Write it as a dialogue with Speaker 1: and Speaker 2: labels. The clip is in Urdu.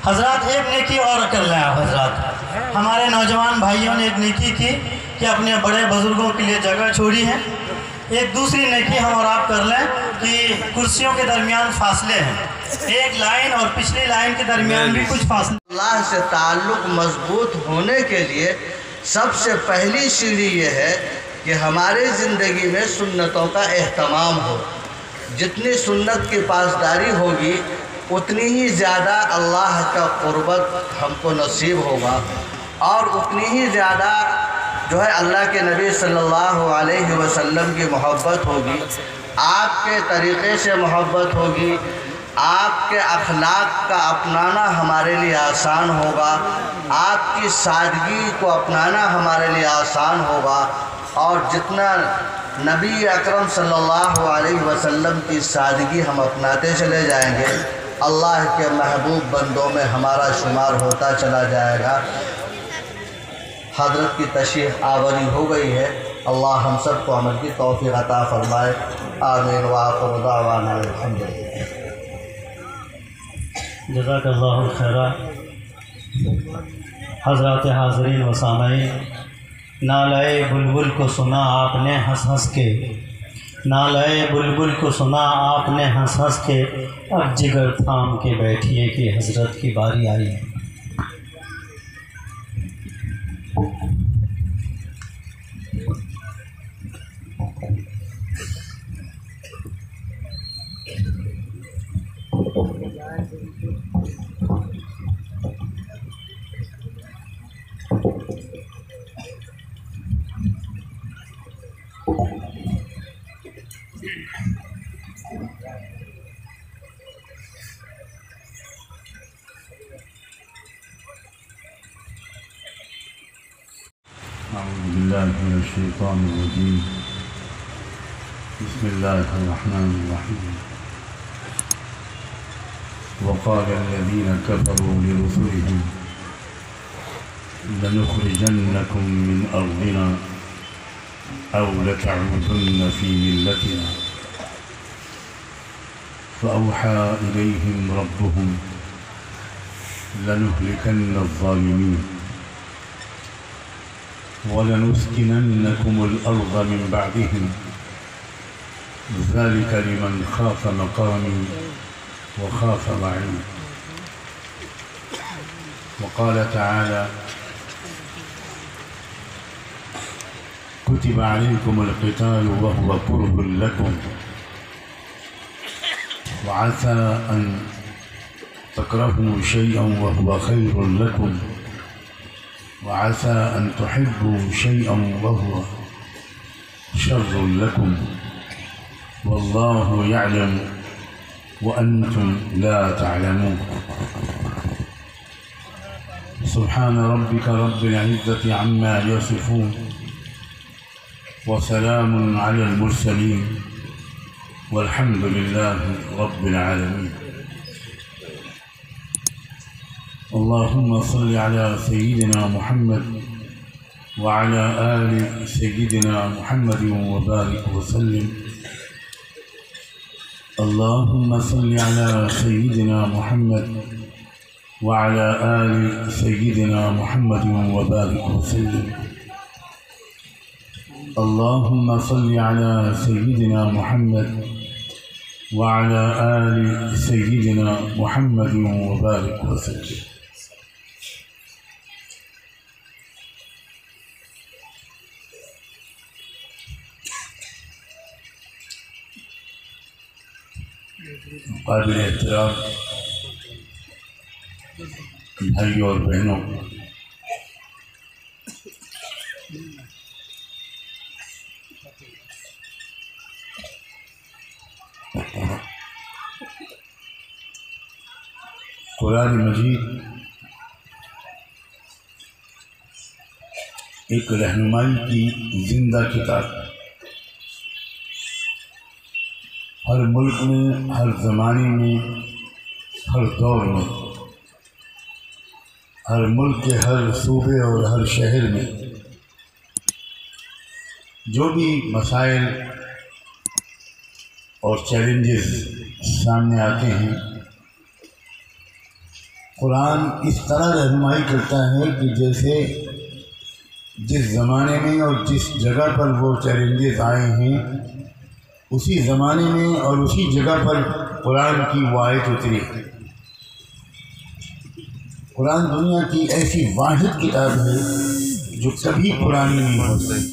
Speaker 1: حضرات ایک نیکی اور کر لیں آپ حضرات، ہمارے نوجوان بھائیوں نے ایک نیکی کی کہ اپنے بڑے بزرگوں کے لیے جگہ چھوڑی ہے۔ ایک دوسری نیکی ہم اور آپ کر لیں کہ کرسیوں کے درمیان فاصلے ہیں، ایک لائن اور پچھلی لائن کے درمیان بھی کچھ فاصلے۔
Speaker 2: اللہ سے تعلق مضبوط ہونے کے لیے سب سے پہلی سیڑھی یہ ہے کہ ہماری زندگی میں سنتوں کا اہتمام ہو۔ جتنی سنت کی پاسداری ہوگی اتنی ہی زیادہ اللہ کا قربت ہم کو نصیب ہوگا، اور اتنی ہی زیادہ جو ہے اللہ کے نبی صلی اللہ علیہ وسلم کی محبت ہوگی، آپ کے طریقے سے محبت ہوگی، آپ کے اخلاق کا اپنانا ہمارے لیے آسان ہوگا، آپ کی سادگی کو اپنانا ہمارے لیے آسان ہوگا، اور جتنا نبی اکرم صلی اللہ علیہ وسلم کی سادگی ہم اپناتے چلے جائیں گے، اللہ کے محبوب بندوں میں ہمارا شمار ہوتا چلا جائے گا۔ حضرت کی تشریف آوری ہو گئی ہے، اللہ ہم سب کو عمل کی توفیق عطا فرمائے، آمین وآخر دعوانا الحمدللہ۔
Speaker 1: جزاک اللہ خیرہ۔ حضرات حاضرین و سامعین، نالائے بلبل کو سنا آپ نے ہنس ہنس کے، نالائے بلبل کو سنا آپ نے ہنس ہنس کے، اب جگر تھام کے بیٹھیے کہ حضرت کی باری آئی ہے۔
Speaker 3: أعوذ بالله من الشيطان الرجيم. بسم الله الرحمن الرحيم. وقال الذين كفروا لرسلهم لنخرجنكم من أرضنا أو لتعودن في ملتنا فأوحى إليهم ربهم لنهلكن الظالمين وَلَنُسْكِنَنَّكُمُ الْأَرْضَ مِنْ بَعْدِهِمْ ذَلِكَ لِمَنْ خَافَ مَقَامِي وَخَافَ وَعِيدِ. وقال تعالى كتب عليكم القتال وهو كره لكم وعسى أن تكرهوا شيئا وهو خير لكم وعسى أن تحبوا شيئا وهو شر لكم والله يعلم وأنتم لا تعلمون. سبحان ربك رب العزة عما يصفون وسلام على المرسلين والحمد لله رب العالمين. اللهم صل على سيدنا محمد وعلى آل سيدنا محمد وبارك وسلم. اللهم صل على سيدنا محمد وعلى آل سيدنا محمد وبارك وسلم. اللهم صل على سيدنا محمد وعلى آل سيدنا محمد وبارك وسلم. قابل احترام بھائی اور بہنوں، قرآن مجید ایک رہنمائی کی زندہ کتاب، ہر ملک میں، ہر زمانے میں، ہر دور میں، ہر ملک کے ہر صوبے اور ہر شہر میں جو بھی مسائل اور چیلنجز سامنے آتے ہیں قرآن اس طرح رہنمائی کرتا ہے کہ جیسے جس زمانے میں اور جس جگہ پر وہ چیلنجز آئے ہیں اسی زمانے میں اور اسی جگہ پر قرآن کی وہ آیت اتری۔ قرآن دنیا کی ایسی واحد کتاب ہے جو کبھی پرانی نہیں ہو سکتی۔